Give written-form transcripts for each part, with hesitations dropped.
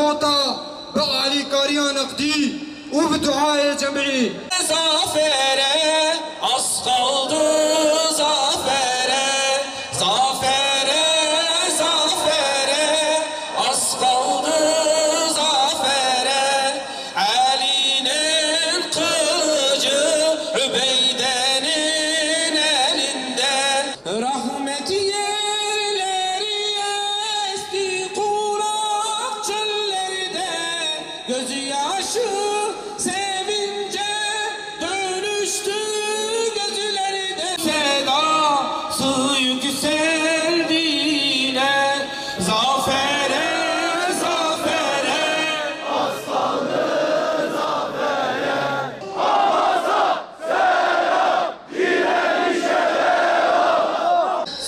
الوطا بعلي كاريان نقدي وبدعاء جمعي Zafere az kaldı zafere, zafere, zafere az kaldı zafere. Ali'nin kılıcı Übeyde'nin elinde, rahmet yerleri esti kurak çöllerde, gözyaşı sevince dönüştü gözlerinde. Sedası yükseldi yine zafere, zafere.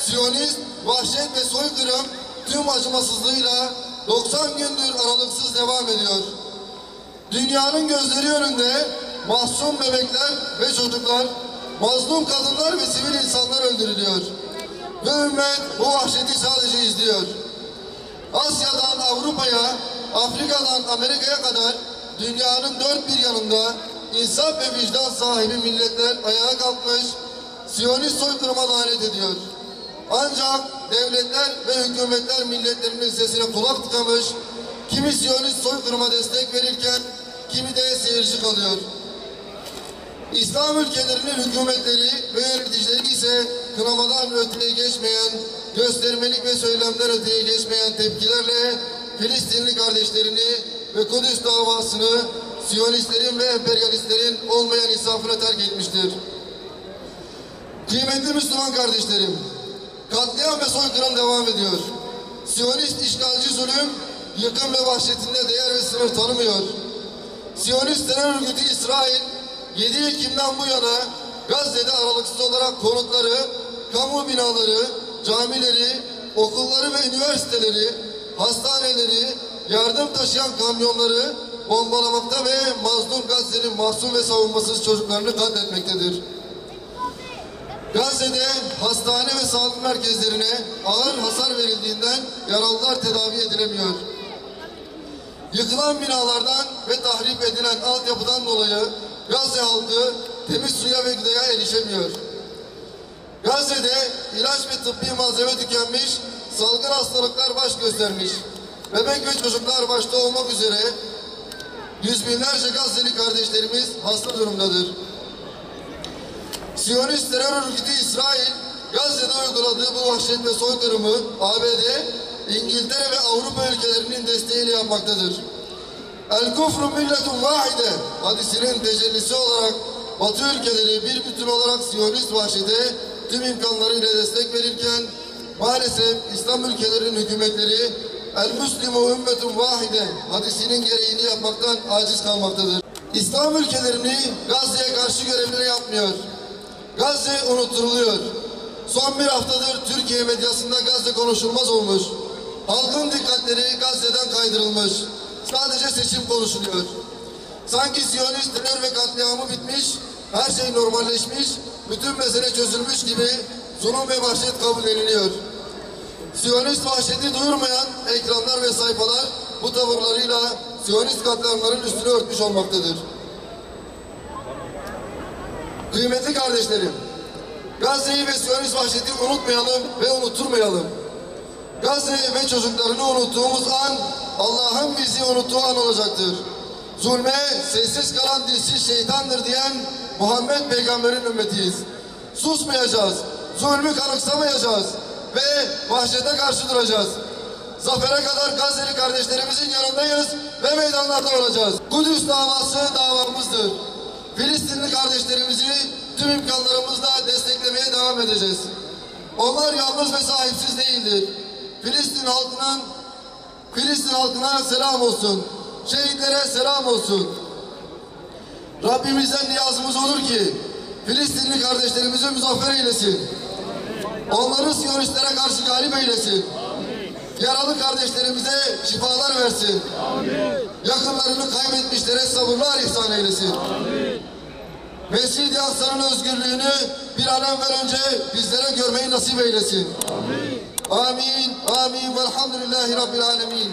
Siyonist vahşet ve soykırım tüm acımasızlığıyla 90 gündür aralıksız devam ediyor. Dünyanın gözleri önünde mahzun bebekler ve çocuklar, mazlum kadınlar ve sivil insanlar öldürülüyor. Ve ümmet bu vahşeti sadece izliyor. Asya'dan Avrupa'ya, Afrika'dan Amerika'ya kadar dünyanın dört bir yanında insaf ve vicdan sahibi milletler ayağa kalkmış, Siyonist soykırıma lanet ediyor. Ancak devletler ve hükümetler milletlerinin sesine kulak tıkamış, kimi Siyonist soykırıma destek verirken kimi de seyirci kalıyor. İslam ülkelerinin hükümetleri ve yöneticileri ise kınamadan öteye geçmeyen, göstermelik ve söylemler öteye geçmeyen tepkilerle Filistinli kardeşlerini ve Kudüs davasını Siyonistlerin ve emperyalistlerin olmayan insafına terk etmiştir. Kıymetli Müslüman kardeşlerim, katliam ve soykırım devam ediyor. Siyonist işgalci zulüm, yıkım ve vahşetinde değer ve sınır tanımıyor. Siyonist terör örgütü İsrail, 7 Ekim'den bu yana Gazze'de aralıksız olarak konutları, kamu binaları, camileri, okulları ve üniversiteleri, hastaneleri, yardım taşıyan kamyonları bombalamakta ve mazlum Gazze'nin masum ve savunmasız çocuklarını katletmektedir. Gazze'de hastane ve sağlık merkezlerine ağır hasar verildiğinden yaralılar tedavi edilemiyor. Yıkılan binalardan ve tahrip edilen altyapıdan dolayı Gazze halkı temiz suya ve gıdaya erişemiyor. Gazze'de ilaç ve tıbbi malzeme tükenmiş, salgın hastalıklar baş göstermiş. Bebek ve çocuklar başta olmak üzere yüz binlerce Gazze'li kardeşlerimiz hasta durumdadır. Siyonist terör örgütü İsrail, Gazze'de uyguladığı bu vahşet ve soykırımı ABD, İngiltere ve Avrupa ülkelerinin desteğiyle yapmaktadır. El kufru milletun vahide hadisinin tecellisi olarak Batı ülkeleri bir bütün olarak Siyonist vahşete tüm imkanlarıyla destek verirken maalesef İslam ülkelerinin hükümetleri El Müslimu ümmetun vahide hadisinin gereğini yapmaktan aciz kalmaktadır. İslam ülkelerini Gazze'ye karşı görevleri yapmıyor. Gazze unutturuluyor. Son bir haftadır Türkiye medyasında Gazze konuşulmaz olmuş. Halkın dikkatleri Gazze'den kaydırılmış. Sadece seçim konuşuluyor. Sanki Siyonist terör ve katliamı bitmiş, her şey normalleşmiş, bütün mesele çözülmüş gibi zulüm ve vahşet kabul ediliyor. Siyonist vahşeti duyurmayan ekranlar ve sayfalar bu tavırlarıyla Siyonist katliamların üstünü örtmüş olmaktadır. Kıymetli kardeşlerim, Gazze'yi ve Siyonist vahşeti unutmayalım ve unutturmayalım. Gazze ve çocuklarını unuttuğumuz an, Allah'ın bizi unuttuğu an olacaktır. Zulme sessiz kalan dilsiz şeytandır diyen Muhammed Peygamber'in ümmetiyiz. Susmayacağız, zulmü kanıksamayacağız ve vahşete karşı duracağız. Zafere kadar Gazze'li kardeşlerimizin yanındayız ve meydanlarda olacağız. Kudüs davası davamızdır. Filistinli kardeşlerimizi tüm imkanlarımızla desteklemeye devam edeceğiz. Onlar yalnız ve sahipsiz değildir. Filistin halkına selam olsun. Şehitlere selam olsun. Rabbimizden niyazımız olur ki Filistinli kardeşlerimizi muzaffer eylesin. Onları Siyonistlere karşı galip eylesin. Yaralı kardeşlerimize şifalar versin. Yakınlarını kaybetmişlere sabırlar ihsan eylesin. Mescid-i Aksa'nın özgürlüğünü bir an evvel önce bizlere görmeyi nasip eylesin. Amin. Amin. Velhamdülillahi Rabbil alemin.